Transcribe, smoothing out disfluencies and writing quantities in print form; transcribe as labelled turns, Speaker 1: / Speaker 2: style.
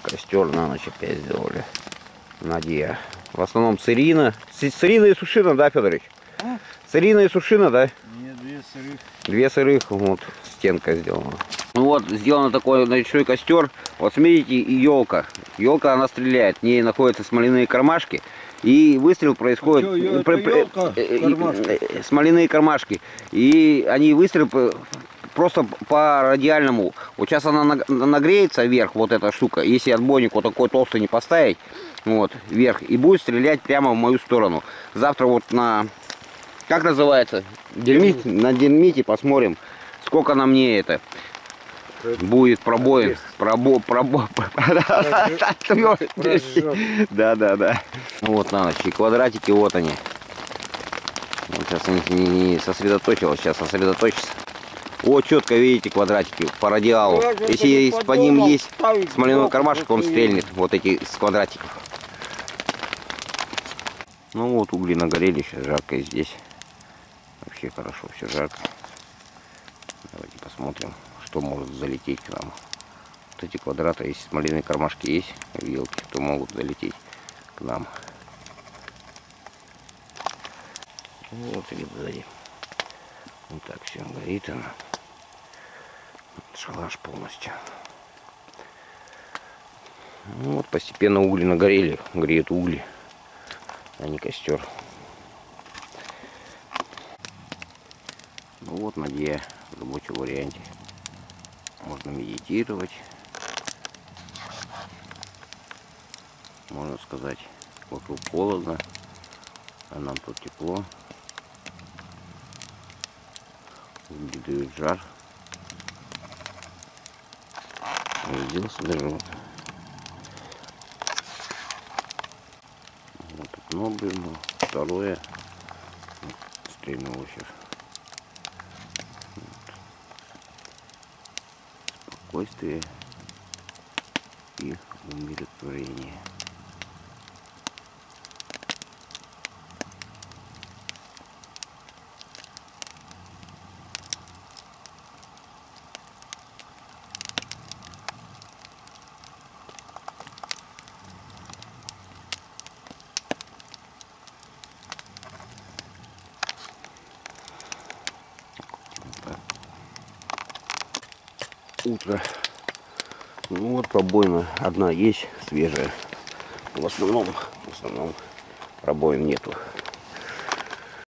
Speaker 1: Костер на ночь опять сделали. Надея. В основном цирина. Цирина и сушина, да, Федорович?
Speaker 2: А?
Speaker 1: Цирина и сушина, да?
Speaker 2: Нет, 2 сырых.
Speaker 1: 2 сырых, вот, стенка сделана. Ну вот, сделан такой ночной костер. Вот смотрите, и елка. Елка, она стреляет. В ней находятся смоляные кармашки. И выстрел происходит... Смоляные кармашки. И они выстрел просто по радиальному. Вот сейчас она нагреется вверх, вот эта штука. Если отбойник вот такой толстый не поставить, вот, вверх, и будет стрелять прямо в мою сторону. Завтра вот на... Как называется? Динамит. На динамите посмотрим, сколько на мне это будет пробоин. Да. Вот на ночь. И квадратики, вот они. Вот сейчас не сосредоточилась, сейчас сосредоточится. Вот четко видите квадратики по радиалу. Если по ним есть смоляной кармашек, он стрельнет. Вот эти с квадратиков. Ну вот угли нагорели, сейчас жарко и здесь. Вообще хорошо, все жарко. Давайте посмотрим, что может залететь к нам. Вот эти квадраты, если смоляные кармашки есть, вилки, то могут залететь к нам. Вот и сзади. Вот так все горит она. Шалаш полностью. Ну, вот постепенно угли нагорели, греют угли, а не костер. Ну вот Надея в рабочем варианте. Можно медитировать. Можно сказать, вокруг холодно, а нам тут тепло. Угли дают жар. Разделся даже вот. Вот одно блин, второе. Стрельнуло сейчас. Спокойствие и умиротворение. Утро. Ну вот пробоина одна есть, свежая. В основном пробоин нету.